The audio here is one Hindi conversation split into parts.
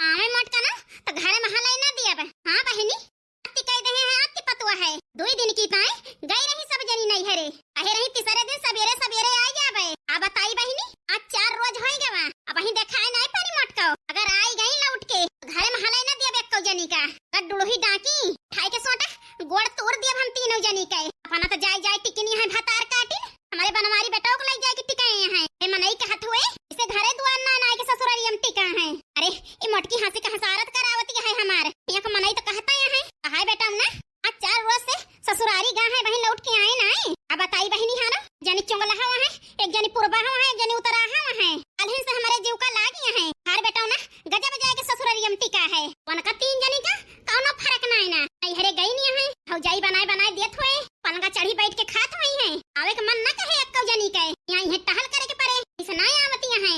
आवे मटका ना तो घरे महलाई ना दिया बे। हां बहिनी अति कह दे है अति पतवा है 2 दिन की पाए गई रही सब जनी नहीं हरे अहे रही तीसरे दिन सवेरे सवेरे आ जाबे। आ बताई बहिनी आज 4 रोज होई गवा अब वही देखाए नहीं पारी मटका अगर आई गई लौट के घरे महलाई ना दिया बे जनी का गड्डुही डाकी खाए के सोटा गोड़ तोड़ दिया हम तीनों जनी के अपना तो जाय जाय टिकनी है भतार काटी हमारे बनवारी बेटो को ले जाए के टिकाए हैं ए मनई कहत हुए इसे घरे दुआर ना ना के ससुराली हम टिका है। अरे ये मोटकी हंसी का हसारत करावती है हमार यहाँ का मनई तो कहता है हाय बेटा ना आज 4 रोज से ससुरारी गा है वही लौट के आए ना अब बताई बहिनी है ना जनी चुंगला हवा है एक जनी पुरबा हवा है एक जनी उतरा हवा है अलहिन से हमारे जीव का लागिया है हार बेटा ना गजब जाए के ससुराली हम टिका है उनका 3 जनी का कौनो फर्क ना है ना नहीं हरे गई नहीं है भौजाई बनाए दियत हुए पलंगा चढ़ी बैठ के खात हुई है आवे के मन ना कहे अक्कौ जनी के यहाँ इहे टहल करे के परे इस ना आवतिया है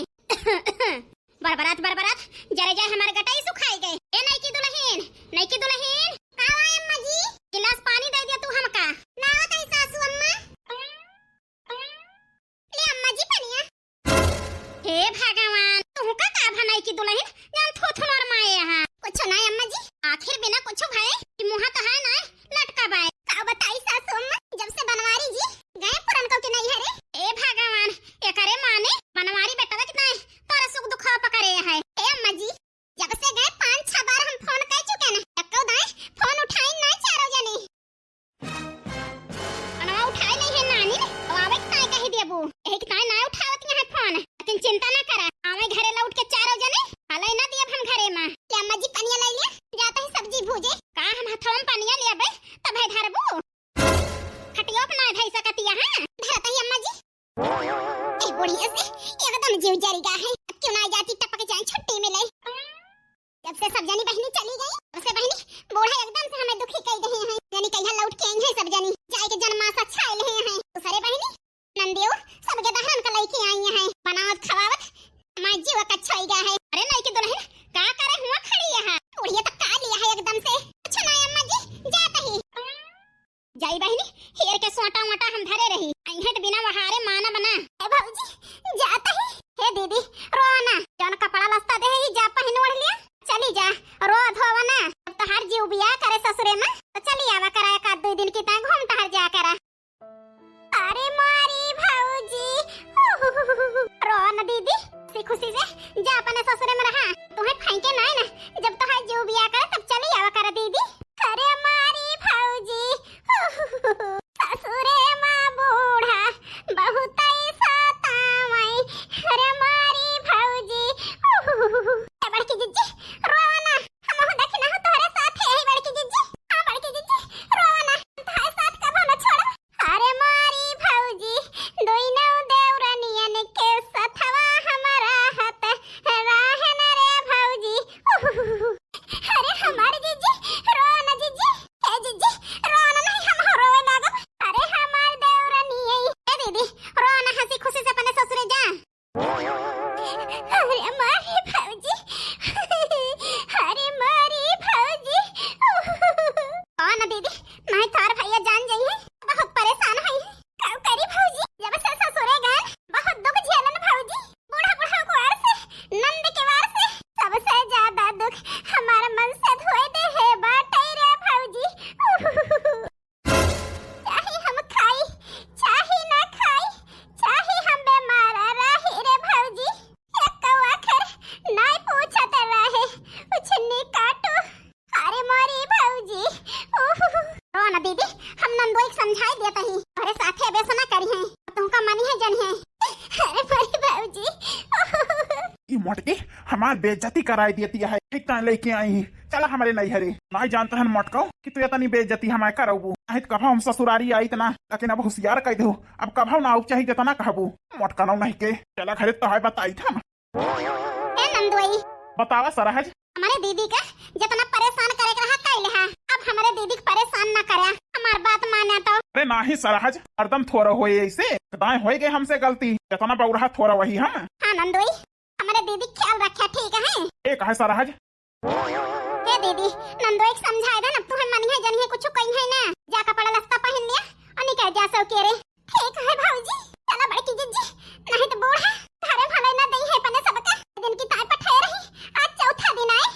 बरबरात जरे जाए हमारे गटाई सुखाई गए ए नहीं की दुल्हन का आए अम्मा जी गिलास पानी दे दिया तू हमका ना कहीं सासू अम्मा ले अम्मा जी पनिया हे भगवान तू का भनाई की दुल्हन जान थोथन और माए यहाँ कुछ ना अम्मा जी आखिर बिना कुछ भय कि मुहा तो है ना लटका बाय का बताई सासू अम्मा जब से बनवारी जी गए पुरन को के नहीं हरे ए भगवान ये करे माने बनवारी बेटा कितना तोरा सुख दुख पकड़े है ए अम्मा जी जब से गए 5-6 बार हम फोन कर चुके हैं एको दाए फोन उठाई ना चारों जने अनवा उठाई नहीं है नानी तो आवे काय कहि देबू एक काय ना उठावत है फोन लेकिन चिंता ना करा आवे घरे लौट के चारों जने हलै ना दिए हम घरे में ले अम्मा जी पनिया ले ले जाता ही सब्जी भूजे का हम हथवा पनिया ले आबे तब है धरबू खटियो अपना भाई सकतिया है धरता ही अम्मा जी ए बुढ़िया से एकदम जीव जरीगा है क्यों ना जाती टपक जाए छुट्टी में ले जब से सब जनी बहनी चली गई तब से बहनी बूढ़े एकदम से हमें दुखी कह रहे हैं यानी कहीं लौट के आए हैं सब जनी जाए के जन्मास अच्छा आए हैं तो सारे बहनी नंदियो सब के दहन का लेके आई हैं बनावत खवावत मां जीव का अच्छा ही गया है। अरे नहीं की दुल्हन का करे हुआ खड़ी है बुढ़िया तो का लिया है एकदम से अच्छा ना अम्मा जी जाता ही जाई बहनी हेर के सोटा मोटा हम धरे रही अइहट बिना वहारे माना बना ए भौजी जाता ही हे दीदी रोना जौन कपड़ा लस्ता दे ही जा पहन ओढ़ लिया चली जा रो धोवा ना अब तो हर जीव बिया करे ससुरे में तो चली आवा करा एक 2 दिन की ता घूम तहर जा करा। अरे मारी भौजी रो ना दीदी सी खुशी से जा अपने ससुरे में रहा तुम्हें फेंके ना जब तो हर जीव बिया करे तब चली आवा करा दीदी। अरे मारी भौजी ससुरे मां बूढ़ा बहुत सतावई अरे मारी भौजी बड़की जिज्जी रोना हम हो देखना हो तोहरे साथ है बड़की जिज्जी हां बड़की जिज्जी रोना तोहरे साथ कब न छोड़। अरे मारी भौजी दोइनो देवरनियन के सथवा हमारा हाथ राहन रे भौजी अरे हमारी जिज्जी रोना जिज्जी ए जिज्जी रोना नहीं हम रोए लागो अरे हमार देवरनिय ए दीदी रोना हंसी खुशी से अपने ससुरे जा। अरे मारी भौजी अरे मारी भौजी कौन दीदी नहीं थार भैया जान जाइए बहुत परेशान है कब करी भौजी जब से ससुरे गए बहुत दुख झेलन भौजी बूढ़ा को वार से नंद के वार से सबसे ज्यादा दुख हमारे मन से धोए दे है बाटे रे भौजी चाहे हम खाई चाहे ना खाई चाहे हम बीमार रहे रे भौजी एक आखिर नहीं पूछत रहे उछनी काटो। अरे मोरी भौजी रो ना दीदी हम नंदो एक समझाई देता ही अरे साथे बेस ना करी है तुमका मनी है जन है। अरे मोरी भौजी ये मोटके हमार बेइज्जती कराई देती है इतना लेके आई चला हमारे नहीं हरे नहीं जानता है मोटको कि तू इतनी बेइज्जती हमारे करबू आहित कभा हम ससुरारी आई तना लेकिन अब होशियार कह दो अब कभा ना आउ चाहिए तना कहबू मोटका ना नहीं के चला खरीद तो है बताई था ए नंदोई बतावा सरहज हमारे दीदी का जितना परेशान करे रहा कैले है अब हमारे दीदी को परेशान ना करे हमार बात माने तो। अरे नाही सरहज हरदम थोड़ा होए ऐसे दाएं हो गए हमसे गलती जितना बउरहा थोड़ा वही हम। हां नंदोई हमारे दीदी ख्याल रखे ठीक है एक है सरहज हे दीदी नंदो एक समझाए दे ना तुम्हें मनी है जन है कुछ कहीं है ना जा कपड़ा लस्ता पहन लिया और निकल जा सो के रे ठीक है भौजी चला बड़की जिज्जी नहीं तो बूढ़ा घरे भले ना दई है पने सबका दिन की ताई पठाए रही आज चौथा दिन आए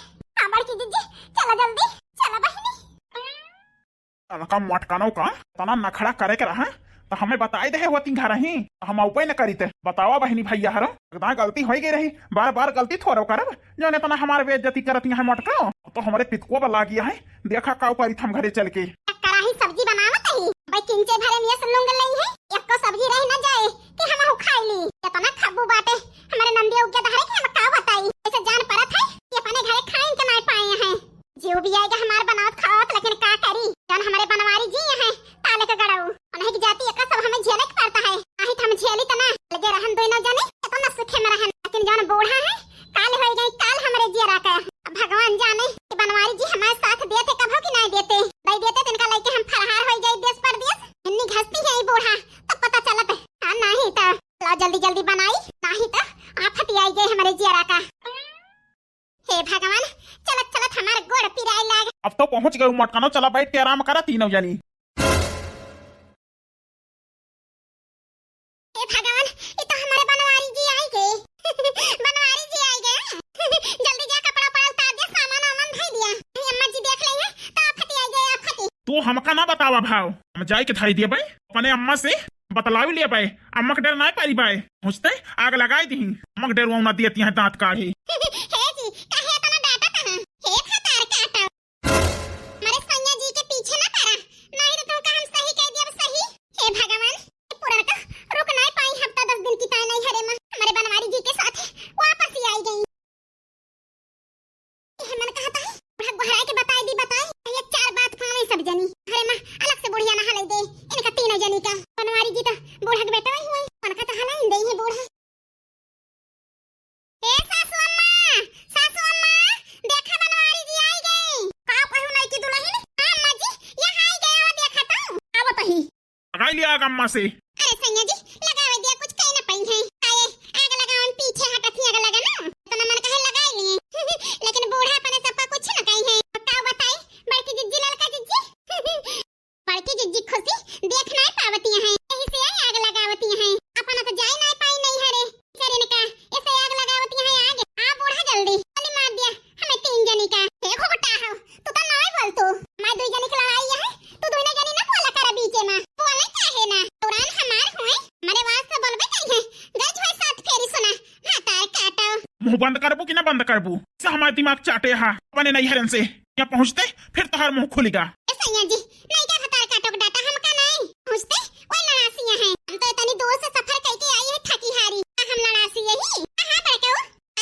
का मटकानो का तना नखड़ा करे के रहा तो हमें बताई दे होती घर ही हम उपय न करी थे बतावा बहनी भैया हरो एकदम गलती हो गई रही बार बार गलती थोड़ो करब जो ने तना हमारे बेइज्जती करत है मटका तो हमारे पितको बला गया है देखा का करी हम घरे चल के कराही सब्जी बनावत है भाई किंचे भरे में सुलूंग लई है एक को सब्जी रह न जाए कि हम खाई ली इतना खब्बू बाटे हमारे नंदी उगे धरे के हम का बताई ऐसे जान परत है कि अपने घरे खाइन के नहीं पाए हैं जीव भी आएगा हमार बनावत खावत लेकिन का करी जान हमारे बनवारी जी है ताले का गड़ाऊ उन्हें की जाती का सब हमें झेले पड़ता है आही हम झेली तना लगे रहन दोनों जने तो न सुखे में रहन लेकिन जान बूढ़ा है काल हो गई काल हमारे जिया का भगवान जाने कि बनवारी जी हमारे साथ देते कभो कि नहीं देते नहीं देते तिनका लेके हम फरहार हो गई देश परदेश इन्नी घसती है बूढ़ा तब पता चलत हां नहीं तो ला जल्दी जल्दी बनाई नहीं तो आफत आई गई हमारे जिया का हे भगवान चलत चलत हमार गोड़ पिराई लाग अब तो पहुंच गए मटकानो चला बैठ के आराम करा तीनों जनी हे भगवान ये तो हमारे बनवारी जी आई गए बनवारी जी आई गए जल्दी जा कपड़ा पड़ा उतार दे सामान वामान धई दिया अम्मा जी देख लेंगे तो आफत आई गई आफत तू हमका ना बतावा भाव हम जाई के धाई दिए भाई अपने अम्मा से बतलावी लिया भाई अम्मा के डर नहीं पारी भाई पहुंचते आग लगाई दी अम्मा के डर वो ना देती है दांत काढ़ी हे जी काहे तना डाटा तना हे खतार काटा हमारे सैया जी के पीछे ना पड़ा नहीं तो तुमका हम सही कह दिया सही हे भगवान पूरा का रुक नहीं पाई हफ्ता 10 दिन की ताई नहीं हरे मां हमारे बनवारी जी के साथ वापस ही आई गई मन कहता है बड़ा गहराई के बताई ये चार बात पावे सब जनी हरे मां अलग से बुढ़िया नहा ले दे इनका तीनों जनी का बनवारी जी तो बूढ़ा के बेटा ही हुई उनका तो हला ही दे है बूढ़ा ए सासू अम्मा देखा बनवारी जी आई गई का कहू नहीं की दुल्हन हां अम्मा जी यहां आई गए हो देखा तो आवत ही लगाई लिया आग अम्मा से अरे सैया जी लगावे दिया कुछ कहीं ना पई है आए आग लगावन पीछे हटती आग लगा ना तो मन कहे लगाई लिए लेकिन बूढ़ा अपने सब का कुछ ना कहीं है का बताई बड़की जिज्जी ललका जिज्जी बड़की जिज्जी खुशी देख नहीं पावती है यही से आग लगावती है अपना तो जाई नहीं पाई नहीं हरे करे ने का ऐसे आग लगावती है आगे आ बूढ़ा जल्दी अली मार दिया हमें तीन जनी का देखो बेटा हो तू तो नहीं बोल तू मैं दो जनी की लड़ाई है तू दोनों जनी ना बोला कर बीच में बोले काहे ना दौरान हमार हुए मेरे वास्ते बोलबे कहीं है गज होय साथ फेरी सुना हाथा काटो मुंह बंद करबू कि ना बंद करबू से हमारा दिमाग चाटे हा अपने नहीं हरन से क्या पहुंचते फिर तोहर मुंह खुलेगा सैया जी नहीं क्या हतार काटो का डाटा हमका नहीं पहुंचते ओए लड़ासियां हैं हम तो इतनी दूर से सफर करके आई है थकी हारी हम लड़ासी यही हां बड़को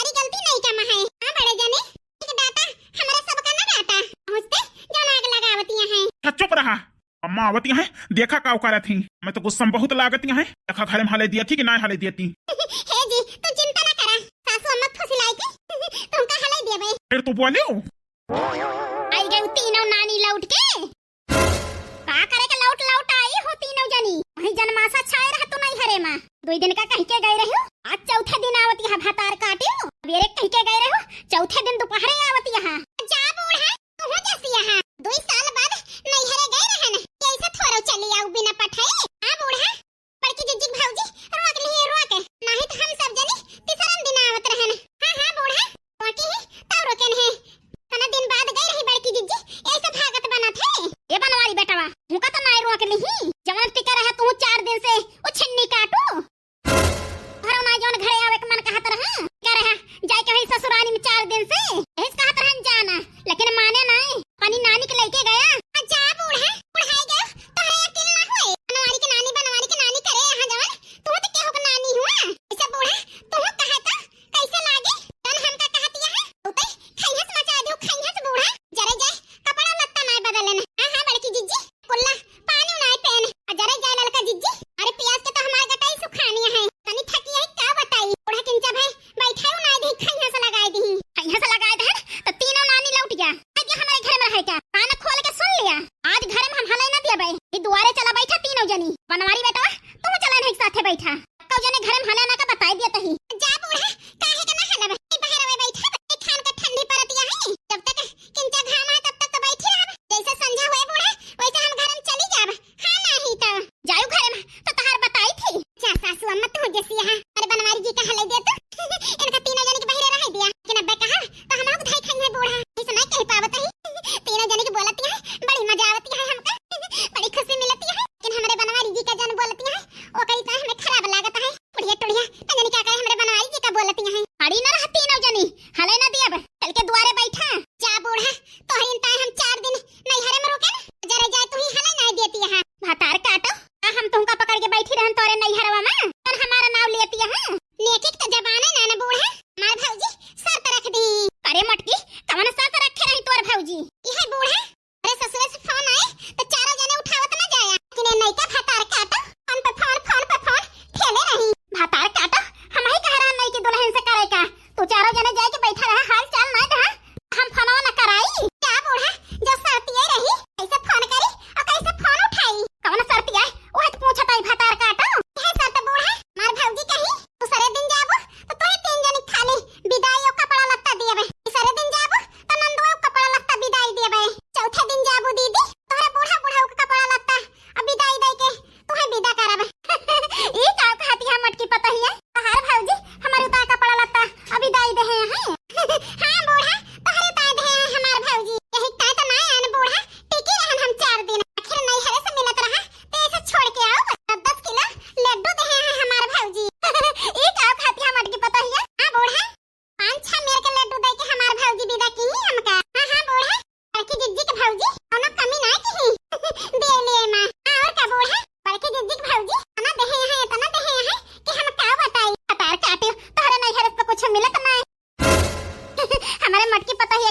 अरे गलती नहीं कमा है हां बड़े जने ये डाटा हमारा सबका ना डाटा पहुंचते जान आग लगावतियां हैं चुप रहा अम्मा आवती है देखा का उकारा थी मैं तो गुस्सा बहुत लागती है देखा घरे में हाले दिया थी कि ना हाले दिया थी हे जी तू चिंता ना करा सासू अम्मा फुसलाई के तुमका हाले दिया भाई फिर तू बोलियो आई गई तीनों नानी लौट के का करे के लौट आई हो तीनों जनी वही जनमासा छाए रह तो नहीं हरे मां 2 दिन का कह के गए रहो आज चौथे दिन आवती है भातार काटे बेरे कह के गए रहो चौथे दिन दोपहर आवती है जा बूढ़ा तू हो जैसी यहां 2 साल बाद नहीं हरे गए रहन कैसे थोरो चली आऊ बिना पठाए हां बूढ़ा बड़की जिज्जी भौजी रोक लिए रोक नहीं तो हम सब जनी तीसरा दिन आवत रहन हां बूढ़ा रोके ही तब रोकन है तना दिन बाद गई रही बड़की जिज्जी ऐसे भागत बना थे ये बनवारी बेटावा हुका तो नहीं रोक ली जवान टिका रहा तू 4 दिन से ओ छिन्नी काटू घरों ना जोन घरे आवे के मन कहत रहा क्या रहा जाय के वही ससुराली में 4 दिन से ऐस कहत रहन जाना लेकिन माने नहीं पानी नानी के लेके गया जा बूढ़ा बुढ़ाई गया तोरे अकेले ना होए बनवारी के नानी करे यहां जवान तू तो के हो नानी हुआ ऐसा बूढ़ा तू कहा था कैसे लागे तन हमका कहती है तू तो खैहस मचा दो खैहस बूढ़ा जरे जाए कपड़ा लत्ता नहीं बदलना हां बड़की जिज्जी कुल्ला पानी नहीं पहन जरे जाए ललका जिज्जी अरे प्याज के तो हमारे गटाई सुखानी है तनी थकी है क्या बताई बूढ़ा किंचा भाई बैठा हूं ना दे खैहस लगाई दी खैहस लगाए थे तो तीनों नानी लौट गया आज हमारे घर में रह क्या कान खोल के सुन लिया आज घर में हम हलाई ना दिया भाई ये दुआरे चला बैठा तीनों जनी बनवारी बेटा तुम चला नहीं साथे बैठा कौ जने घर में हला ना का बताई दिया तही जा बूढ़ा काहे के ना हला बाहर आवे बैठा खान का ठंडी परतिया है जब तक किंचा घाम है तब तक तो बैठी रह जैसे संझा हुए बूढ़ा वैसे हम घर में चली जाब हां नहीं तो जाऊ घर में तो तहार बताई थी जा सासू अम्मा तू जैसी यहां अरे बनवारी जी का हले दे तो इनका तीनों जने के बाहर रह दिया लेकिन अब कहा तो हम लोग धाई खाई है बूढ़ा ऐसा नहीं कह पावत है तीनों जने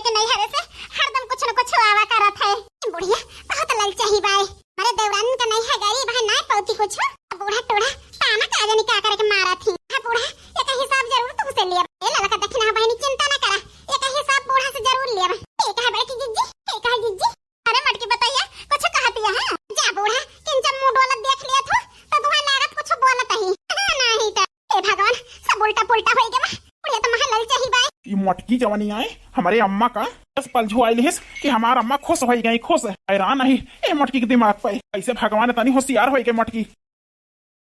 के नहीं हरे से हरदम कुछ न कुछ आवा करत है। बुढ़िया बहुत ललचाही बाई, मारे देवरान का नहीं है गरीब है ना पौती कुछ। बूढ़ा टोढ़ा ताना का जानी का करके मारा थी। हां बूढ़ा एक हिसाब जरूर तुमसे लिया। ए ललका दक्षिणा बहनी चिंता न करा, एक हिसाब बूढ़ा से जरूर लिया। एक है बेटी जिज्जी, एक है जिज्जी। अरे मटकी बताइए कुछ कहती है? जा बूढ़ा किंचन मुंह डोलत देख लिया तो तुम्हें लागत कुछ बोलत ही नहीं त। ए भगवान सब उल्टा पुल्टा होई गया। बुढ़िया तो महा ललचाही बाई। ये मोटकी जवानी आए हमारे अम्मा का बस पल झुआई लिहिस कि हमार अम्मा खुश हो गई, खुश हैरान नहीं ए मोटकी के दिमाग पे। ऐसे भगवान तनी होशियार हो गई मोटकी।